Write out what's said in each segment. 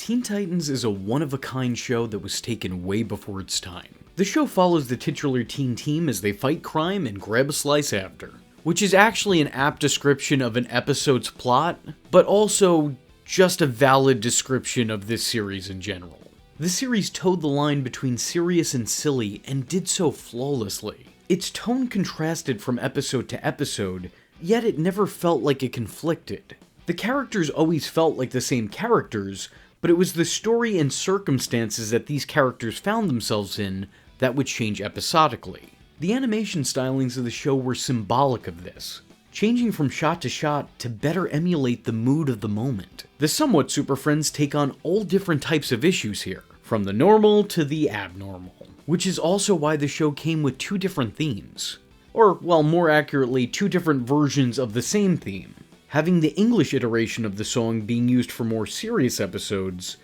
Teen Titans is a one-of-a-kind show that was taken way before its time. The show follows the titular teen team as they fight crime and grab a slice after, which is actually an apt description of an episode's plot, but also just a valid description of this series in general. The series towed the line between serious and silly and did so flawlessly. Its tone contrasted from episode to episode, yet it never felt like it conflicted. The characters always felt like the same characters, but it was the story and circumstances that these characters found themselves in that would change episodically. The animation stylings of the show were symbolic of this, changing from shot to better emulate the mood of the moment. The somewhat Super Friends take on all different types of issues here, from the normal to the abnormal, which is also why the show came with two different themes. Or, well, more accurately, two different versions of the same theme, having the English iteration of the song being used for more serious episodes,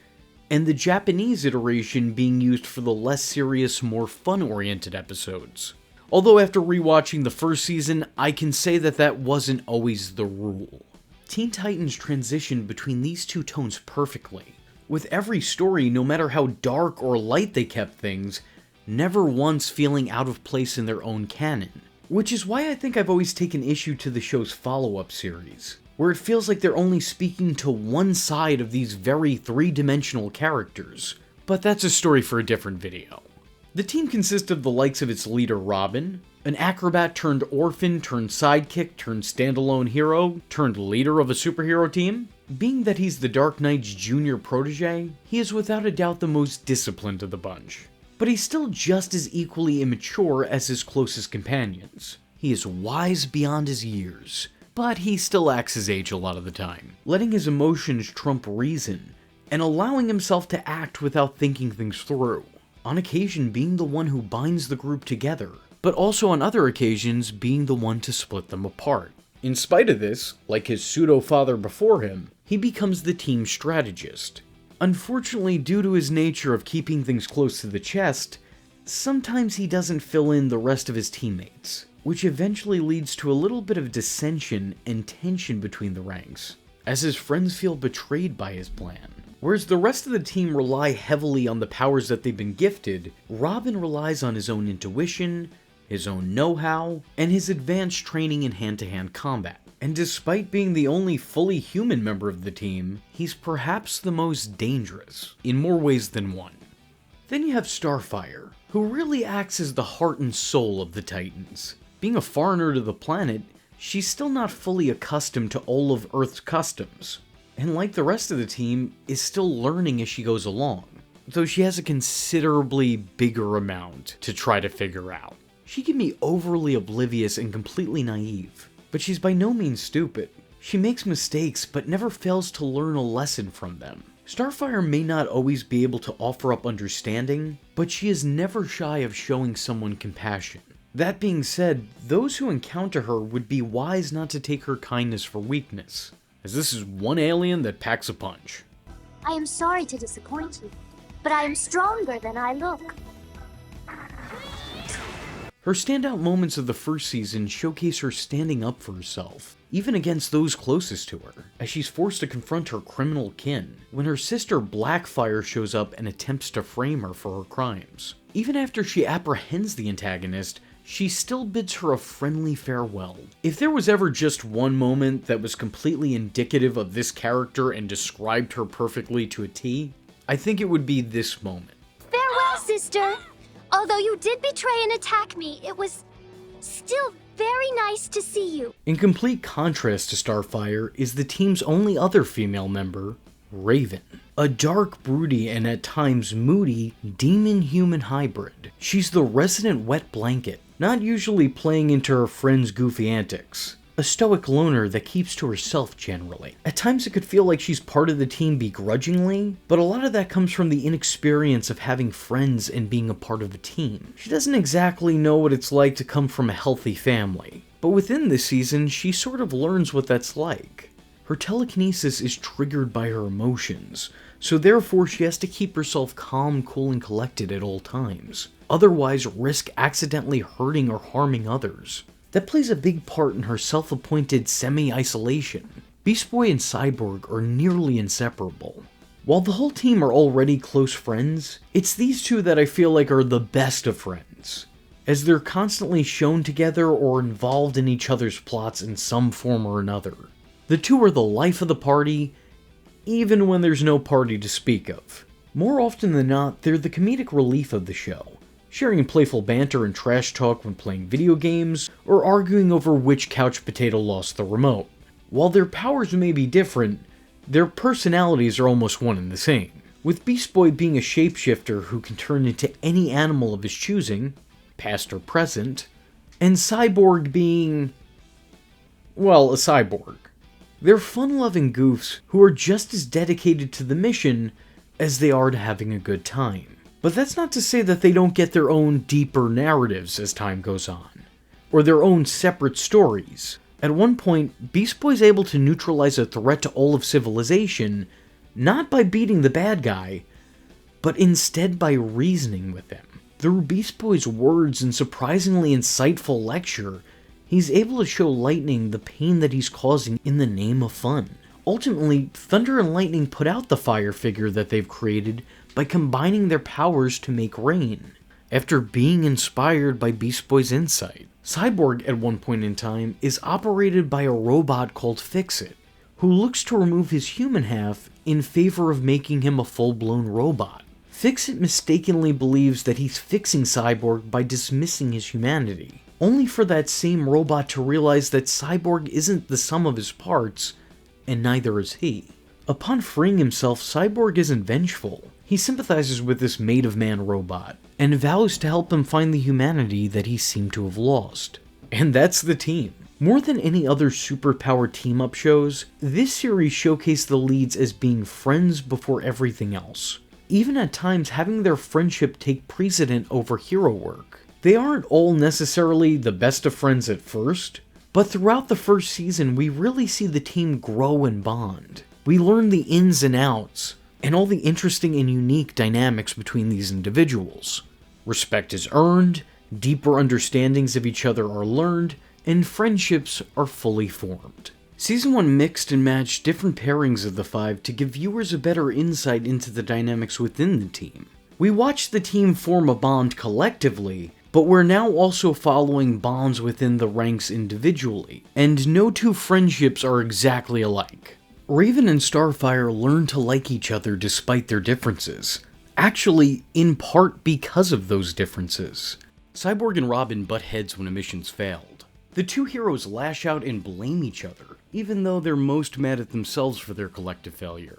and the Japanese iteration being used for the less serious, more fun-oriented episodes. Although after rewatching the first season, I can say that wasn't always the rule. Teen Titans transitioned between these two tones perfectly, with every story, no matter how dark or light they kept things, never once feeling out of place in their own canon. Which is why I think I've always taken issue to the show's follow-up series, where it feels like they're only speaking to one side of these very three-dimensional characters, but that's a story for a different video. The team consists of the likes of its leader Robin, an acrobat turned orphan turned sidekick turned standalone hero turned leader of a superhero team. Being that he's the Dark Knight's junior protege, he is without a doubt the most disciplined of the bunch. But he's still just as equally immature as his closest companions. He is wise beyond his years, but he still acts his age a lot of the time, letting his emotions trump reason, and allowing himself to act without thinking things through, on occasion being the one who binds the group together, but also on other occasions being the one to split them apart. In spite of this, like his pseudo-father before him, he becomes the team's strategist. Unfortunately, due to his nature of keeping things close to the chest, sometimes he doesn't fill in the rest of his teammates, which eventually leads to a little bit of dissension and tension between the ranks, as his friends feel betrayed by his plan. Whereas the rest of the team rely heavily on the powers that they've been gifted, Robin relies on his own intuition, his own know-how, and his advanced training in hand-to-hand combat. And despite being the only fully human member of the team, he's perhaps the most dangerous, in more ways than one. Then you have Starfire, who really acts as the heart and soul of the Titans. Being a foreigner to the planet, she's still not fully accustomed to all of Earth's customs, and like the rest of the team, is still learning as she goes along, though she has a considerably bigger amount to try to figure out. She can be overly oblivious and completely naive, but she's by no means stupid. She makes mistakes, but never fails to learn a lesson from them. Starfire may not always be able to offer up understanding, but she is never shy of showing someone compassion. That being said, those who encounter her would be wise not to take her kindness for weakness, as this is one alien that packs a punch. I am sorry to disappoint you, but I am stronger than I look. Her standout moments of the first season showcase her standing up for herself, even against those closest to her, as she's forced to confront her criminal kin, when her sister Blackfire shows up and attempts to frame her for her crimes. Even after she apprehends the antagonist, she still bids her a friendly farewell. If there was ever just one moment that was completely indicative of this character and described her perfectly to a T, I think it would be this moment. Farewell, sister! Although you did betray and attack me, it was still very nice to see you. In complete contrast to Starfire is the team's only other female member, Raven. A dark, broody, and at times moody, demon-human hybrid. She's the resident wet blanket, not usually playing into her friends' goofy antics. A stoic loner that keeps to herself generally. At times it could feel like she's part of the team begrudgingly, but a lot of that comes from the inexperience of having friends and being a part of a team. She doesn't exactly know what it's like to come from a healthy family, but within this season she sort of learns what that's like. Her telekinesis is triggered by her emotions, so therefore she has to keep herself calm, cool, and collected at all times. Otherwise risk accidentally hurting or harming others. That plays a big part in her self-appointed semi-isolation. Beast Boy and Cyborg are nearly inseparable. While the whole team are already close friends, it's these two that I feel like are the best of friends, as they're constantly shown together or involved in each other's plots in some form or another. The two are the life of the party, even when there's no party to speak of. More often than not, they're the comedic relief of the show, sharing playful banter and trash talk when playing video games, or arguing over which couch potato lost the remote. While their powers may be different, their personalities are almost one and the same, with Beast Boy being a shapeshifter who can turn into any animal of his choosing, past or present, and Cyborg being, well, a cyborg. They're fun-loving goofs who are just as dedicated to the mission as they are to having a good time. But that's not to say that they don't get their own deeper narratives as time goes on, or their own separate stories. At one point, Beast Boy's able to neutralize a threat to all of civilization, not by beating the bad guy, but instead by reasoning with him. Through Beast Boy's words and surprisingly insightful lecture, he's able to show Lightning the pain that he's causing in the name of fun. Ultimately, Thunder and Lightning put out the fire figure that they've created by combining their powers to make rain, after being inspired by Beast Boy's insight. Cyborg, at one point in time, is operated by a robot called Fix-It, who looks to remove his human half in favor of making him a full-blown robot. Fix-It mistakenly believes that he's fixing Cyborg by dismissing his humanity, only for that same robot to realize that Cyborg isn't the sum of his parts, and neither is he. Upon freeing himself, Cyborg isn't vengeful. He sympathizes with this made-of-man robot, and vows to help him find the humanity that he seemed to have lost. And that's the team. More than any other superpowered team-up shows, this series showcased the leads as being friends before everything else, even at times having their friendship take precedent over hero work. They aren't all necessarily the best of friends at first, but throughout the first season we really see the team grow and bond. We learn the ins and outs, and all the interesting and unique dynamics between these individuals. Respect is earned, deeper understandings of each other are learned, and friendships are fully formed. Season 1 mixed and matched different pairings of the five to give viewers a better insight into the dynamics within the team. We watched the team form a bond collectively, but we're now also following bonds within the ranks individually, and no two friendships are exactly alike. Raven and Starfire learn to like each other despite their differences, actually in part because of those differences. Cyborg and Robin butt heads when a mission's failed. The two heroes lash out and blame each other, even though they're most mad at themselves for their collective failure.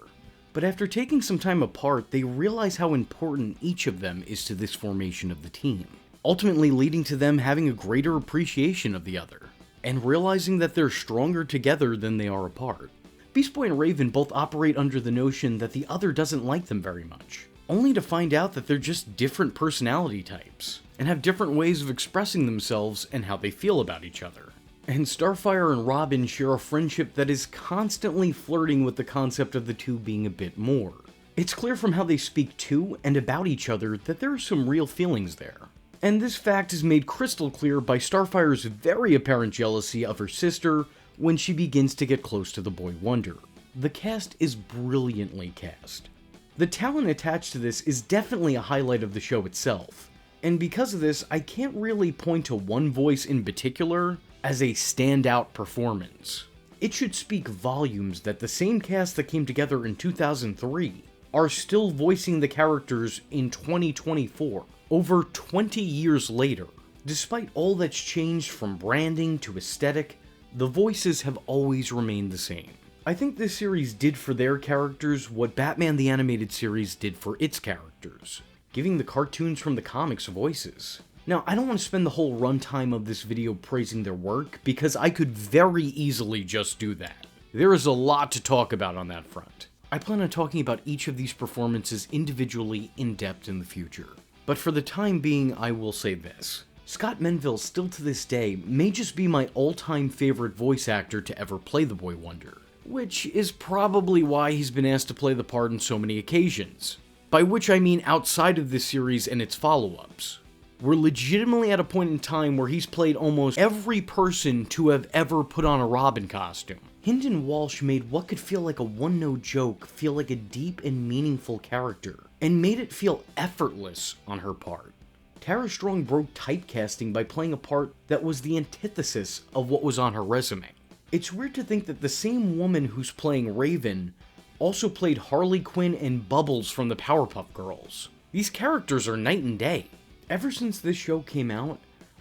But after taking some time apart, they realize how important each of them is to this formation of the team, ultimately leading to them having a greater appreciation of the other, and realizing that they're stronger together than they are apart. Beast Boy and Raven both operate under the notion that the other doesn't like them very much, only to find out that they're just different personality types, and have different ways of expressing themselves and how they feel about each other. And Starfire and Robin share a friendship that is constantly flirting with the concept of the two being a bit more. It's clear from how they speak to and about each other that there are some real feelings there. And this fact is made crystal clear by Starfire's very apparent jealousy of her sister when she begins to get close to the Boy Wonder. The cast is brilliantly cast. The talent attached to this is definitely a highlight of the show itself, and because of this, I can't really point to one voice in particular as a standout performance. It should speak volumes that the same cast that came together in 2003 are still voicing the characters in 2024, over 20 years later. Despite all that's changed from branding to aesthetic, the voices have always remained the same. I think this series did for their characters what Batman the Animated Series did for its characters, giving the cartoons from the comics voices. Now, I don't want to spend the whole runtime of this video praising their work, because I could very easily just do that. There is a lot to talk about on that front. I plan on talking about each of these performances individually in depth in the future. But for the time being, I will say this. Scott Menville, still to this day, may just be my all-time favorite voice actor to ever play the Boy Wonder, which is probably why he's been asked to play the part on so many occasions. By which I mean outside of this series and its follow-ups. We're legitimately at a point in time where he's played almost every person to have ever put on a Robin costume. Hynden Walsh made what could feel like a one-note joke feel like a deep and meaningful character, and made it feel effortless on her part. Tara Strong broke typecasting by playing a part that was the antithesis of what was on her resume. It's weird to think that the same woman who's playing Raven also played Harley Quinn and Bubbles from the Powerpuff Girls. These characters are night and day. Ever since this show came out,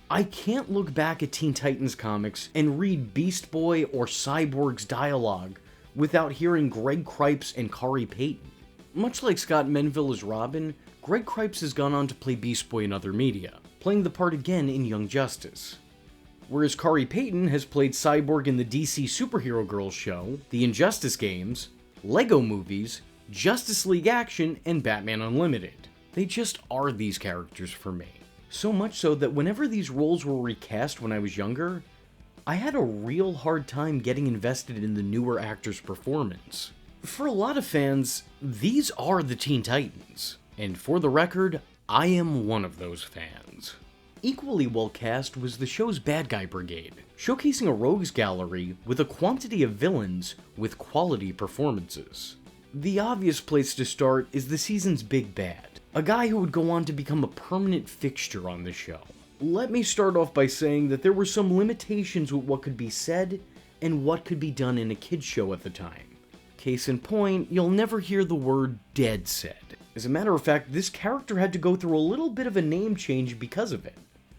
I can't look back at Teen Titans comics and read Beast Boy or Cyborg's dialogue without hearing Greg Cripes and Khary Payton. Much like Scott Menville as Robin, Greg Cripes has gone on to play Beast Boy in other media, playing the part again in Young Justice. Whereas Khary Payton has played Cyborg in the DC Superhero Girls show, the Injustice games, Lego movies, Justice League Action, and Batman Unlimited. They just are these characters for me. So much so that whenever these roles were recast when I was younger, I had a real hard time getting invested in the newer actor's performance. For a lot of fans, these are the Teen Titans, and for the record, I am one of those fans. Equally well cast was the show's Bad Guy Brigade, showcasing a rogues gallery with a quantity of villains with quality performances. The obvious place to start is the season's big bad, a guy who would go on to become a permanent fixture on the show. Let me start off by saying that there were some limitations with what could be said and what could be done in a kids show at the time. Case in point, you'll never hear the word dead said. As a matter of fact, this character had to go through a little bit of a name change because of it.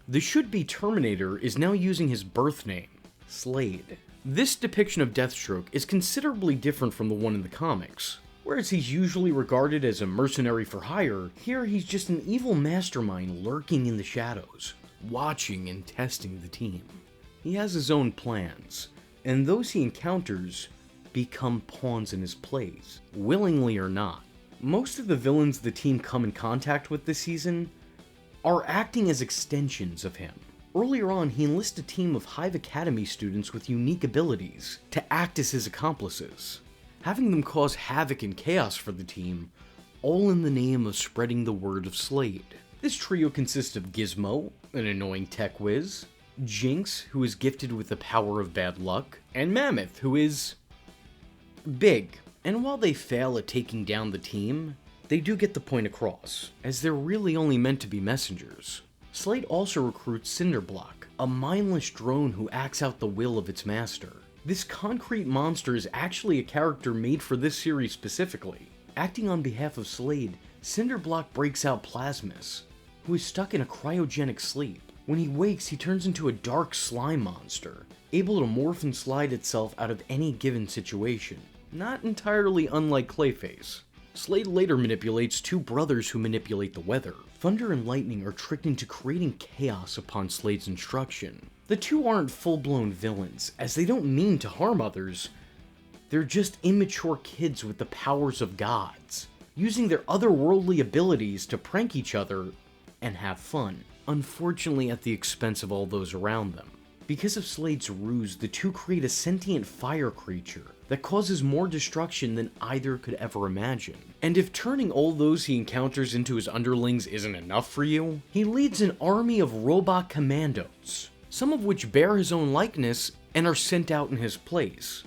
The should-be Terminator is now using his birth name, Slade. This depiction of Deathstroke is considerably different from the one in the comics. Whereas he's usually regarded as a mercenary for hire, here he's just an evil mastermind lurking in the shadows, watching and testing the team. He has his own plans, and those he encounters become pawns in his plays, willingly or not. Most of the villains the team come in contact with this season are acting as extensions of him. Earlier on, he enlists a team of Hive Academy students with unique abilities to act as his accomplices, having them cause havoc and chaos for the team, all in the name of spreading the word of Slade. This trio consists of Gizmo, an annoying tech whiz, Jinx, who is gifted with the power of bad luck, and Mammoth, who is big. And while they fail at taking down the team, they do get the point across, as they're really only meant to be messengers. Slade also recruits Cinderblock, a mindless drone who acts out the will of its master. This concrete monster is actually a character made for this series specifically. Acting on behalf of Slade, Cinderblock breaks out Plasmus, who is stuck in a cryogenic sleep. When he wakes, he turns into a dark slime monster, able to morph and slide itself out of any given situation. Not entirely unlike Clayface. Slade later manipulates two brothers who manipulate the weather. Thunder and Lightning are tricked into creating chaos upon Slade's instruction. The two aren't full-blown villains, as they don't mean to harm others. They're just immature kids with the powers of gods, using their otherworldly abilities to prank each other and have fun, unfortunately at the expense of all those around them. Because of Slade's ruse, the two create a sentient fire creature that causes more destruction than either could ever imagine. And if turning all those he encounters into his underlings isn't enough for you, he leads an army of robot commandos, some of which bear his own likeness and are sent out in his place.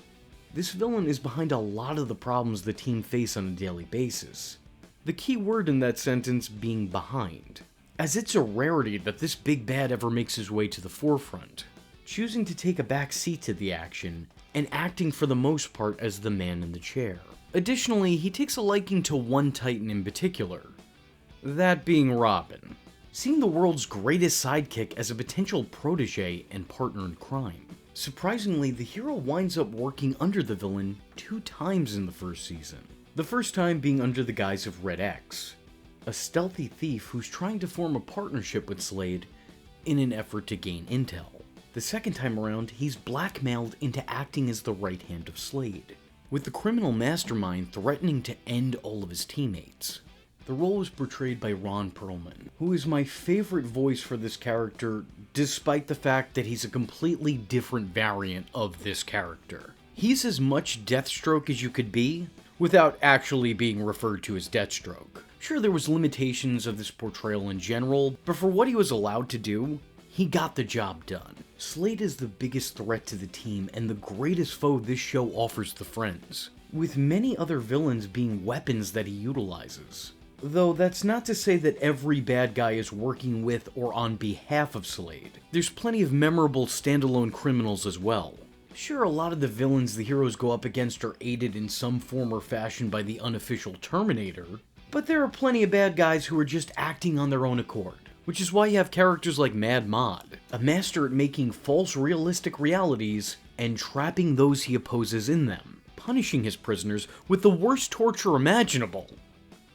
This villain is behind a lot of the problems the team face on a daily basis. The key word in that sentence being behind, as it's a rarity that this big bad ever makes his way to the forefront, choosing to take a back seat to the action and acting for the most part as the man in the chair. Additionally, he takes a liking to one Titan in particular, that being Robin, seeing the world's greatest sidekick as a potential protege and partner in crime. Surprisingly, the hero winds up working under the villain 2 times in the first season. The first time being under the guise of Red X, a stealthy thief who's trying to form a partnership with Slade in an effort to gain intel. The second time around, he's blackmailed into acting as the right hand of Slade, with the criminal mastermind threatening to end all of his teammates. The role was portrayed by Ron Perlman, who is my favorite voice for this character, despite the fact that he's a completely different variant of this character. He's as much Deathstroke as you could be, without actually being referred to as Deathstroke. Sure, there was limitations of this portrayal in general, but for what he was allowed to do, he got the job done. Slade is the biggest threat to the team and the greatest foe this show offers the friends, with many other villains being weapons that he utilizes. Though that's not to say that every bad guy is working with or on behalf of Slade. There's plenty of memorable standalone criminals as well. Sure, a lot of the villains the heroes go up against are aided in some form or fashion by the unofficial Terminator, but there are plenty of bad guys who are just acting on their own accord. Which is why you have characters like Mad Mod, a master at making false realistic realities and trapping those he opposes in them, punishing his prisoners with the worst torture imaginable.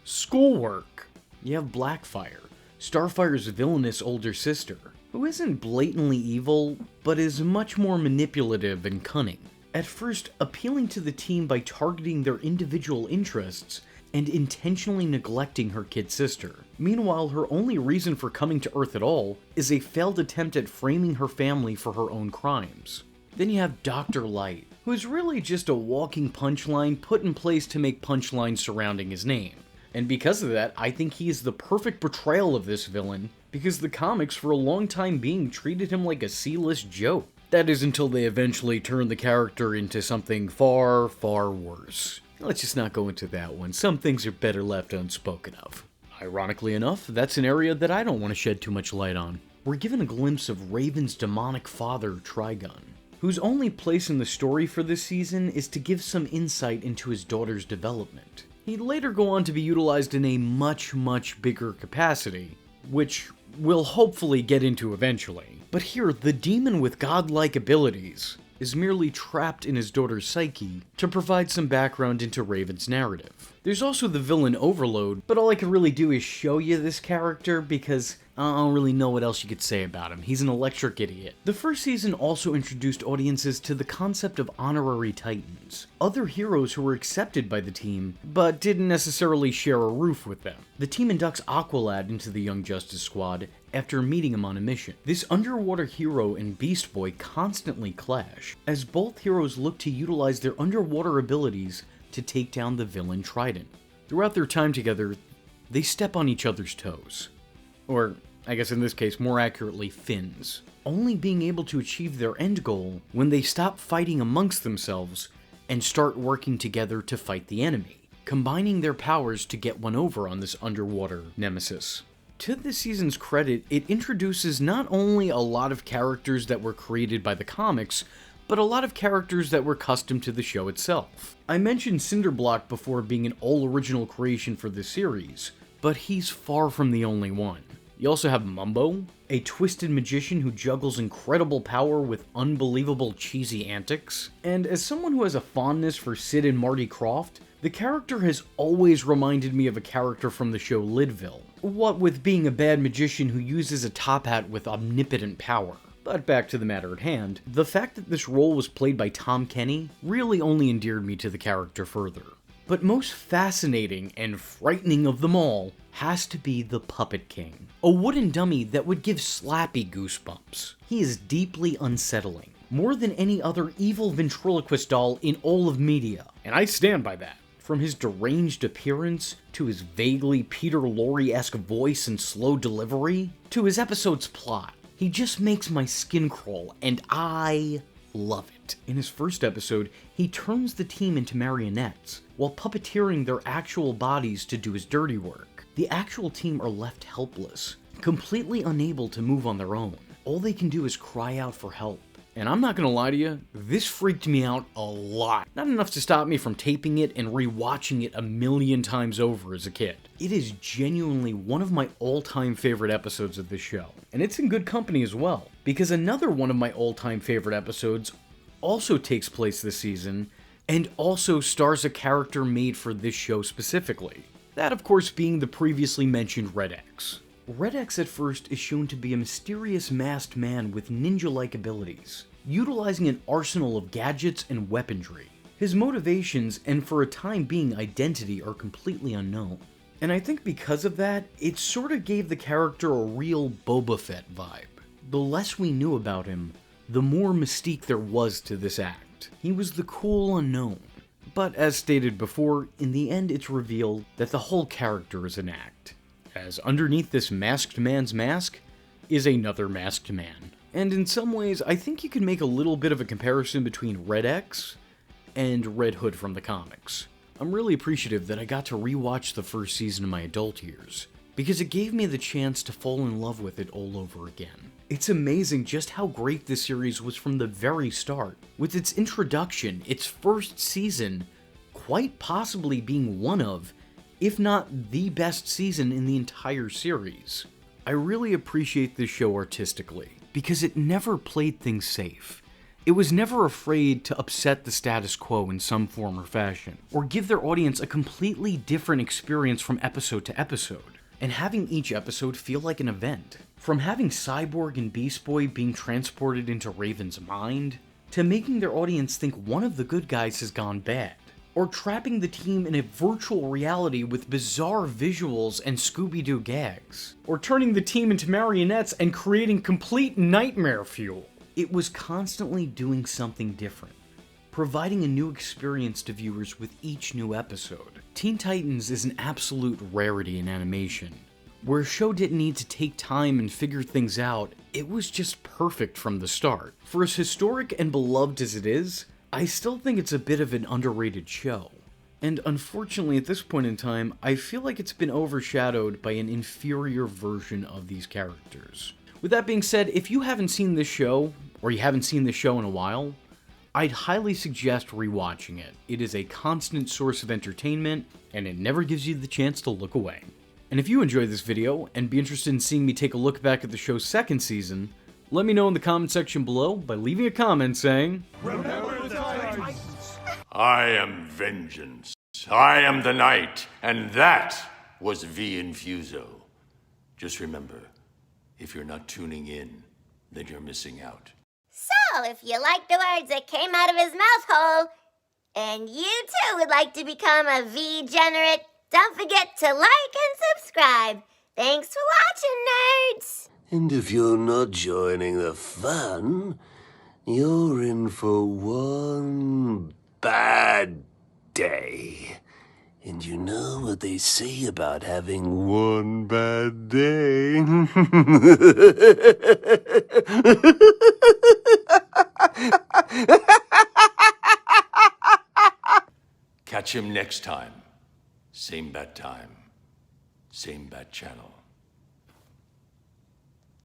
Schoolwork. You have Blackfire, Starfire's villainous older sister, who isn't blatantly evil, but is much more manipulative and cunning. At first, appealing to the team by targeting their individual interests and intentionally neglecting her kid sister. Meanwhile, her only reason for coming to Earth at all is a failed attempt at framing her family for her own crimes. Then you have Dr. Light, who is really just a walking punchline put in place to make punchlines surrounding his name. And because of that, I think he is the perfect portrayal of this villain, because the comics for a long time being treated him like a C-list joke. That is until they eventually turned the character into something far, far worse. Let's just not go into that one. Some things are better left unspoken of. Ironically enough, that's an area that I don't want to shed too much light on. We're given a glimpse of Raven's demonic father, Trigun, whose only place in the story for this season is to give some insight into his daughter's development. He'd later go on to be utilized in a much, much bigger capacity, which we'll hopefully get into eventually. But here, the demon with godlike abilities is merely trapped in his daughter's psyche to provide some background into Raven's narrative. There's also the villain Overload, but all I can really do is show you this character because I don't really know what else you could say about him. He's an electric idiot. The first season also introduced audiences to the concept of honorary titans, other heroes who were accepted by the team, but didn't necessarily share a roof with them. The team inducts Aqualad into the Young Justice Squad after meeting him on a mission. This underwater hero and Beast Boy constantly clash, as both heroes look to utilize their underwater abilities to take down the villain Trident. Throughout their time together, they step on each other's toes. Or, I guess in this case, more accurately, fins. Only being able to achieve their end goal when they stop fighting amongst themselves and start working together to fight the enemy, combining their powers to get one over on this underwater nemesis. To this season's credit, it introduces not only a lot of characters that were created by the comics, but a lot of characters that were custom to the show itself. I mentioned Cinderblock before being an all-original creation for this series, but he's far from the only one. You also have Mumbo, a twisted magician who juggles incredible power with unbelievable cheesy antics. And as someone who has a fondness for Sid and Marty Krofft, the character has always reminded me of a character from the show Lidville, what with being a bad magician who uses a top hat with omnipotent power. But back to the matter at hand, the fact that this role was played by Tom Kenny really only endeared me to the character further. But most fascinating and frightening of them all has to be the Puppet King, a wooden dummy that would give Slappy goosebumps. He is deeply unsettling, more than any other evil ventriloquist doll in all of media, and I stand by that. From his deranged appearance, to his vaguely Peter Lorre-esque voice and slow delivery, to his episode's plot, he just makes my skin crawl, and I love it. In his first episode, he turns the team into marionettes, while puppeteering their actual bodies to do his dirty work. The actual team are left helpless, completely unable to move on their own. All they can do is cry out for help. And I'm not gonna lie to you, this freaked me out a lot. Not enough to stop me from taping it and rewatching it a million times over as a kid. It is genuinely one of my all-time favorite episodes of this show. And it's in good company as well, because another one of my all-time favorite episodes also takes place this season, and also stars a character made for this show specifically. That, of course, being the previously mentioned Red X. Red X at first is shown to be a mysterious masked man with ninja-like abilities, utilizing an arsenal of gadgets and weaponry. His motivations and for a time being identity are completely unknown. And I think because of that, it sort of gave the character a real Boba Fett vibe. The less we knew about him, the more mystique there was to this act. He was the cool unknown. But as stated before, in the end it's revealed that the whole character is an act, as underneath this masked man's mask is another masked man. And in some ways, I think you can make a little bit of a comparison between Red X and Red Hood from the comics. I'm really appreciative that I got to rewatch the first season in my adult years, because it gave me the chance to fall in love with it all over again. It's amazing just how great this series was from the very start, with its introduction, its first season, quite possibly being one of, if not the best season in the entire series. I really appreciate this show artistically, because it never played things safe. It was never afraid to upset the status quo in some form or fashion, or give their audience a completely different experience from episode to episode, and having each episode feel like an event. From having Cyborg and Beast Boy being transported into Raven's mind, to making their audience think one of the good guys has gone bad, or trapping the team in a virtual reality with bizarre visuals and Scooby-Doo gags, or turning the team into marionettes and creating complete nightmare fuel. It was constantly doing something different, providing a new experience to viewers with each new episode. Teen Titans is an absolute rarity in animation. Where a show didn't need to take time and figure things out, it was just perfect from the start. For as historic and beloved as it is, I still think it's a bit of an underrated show. And unfortunately at this point in time, I feel like it's been overshadowed by an inferior version of these characters. With that being said, if you haven't seen this show, or you haven't seen this show in a while, I'd highly suggest rewatching it. It is a constant source of entertainment, and it never gives you the chance to look away. And if you enjoyed this video, and be interested in seeing me take a look back at the show's second season, let me know in the comment section below by leaving a comment saying, "Remember the Titans! I am vengeance. I am the night, and that was V Infuso. Just remember, if you're not tuning in, then you're missing out." So, if you like the words that came out of his mouth hole, and you too would like to become a V-generate, don't forget to like and subscribe. Thanks for watching, nerds! And if you're not joining the fun, you're in for one bad day. And you know what they say about having one bad day? Catch him next time. Same bat time. Same bat channel.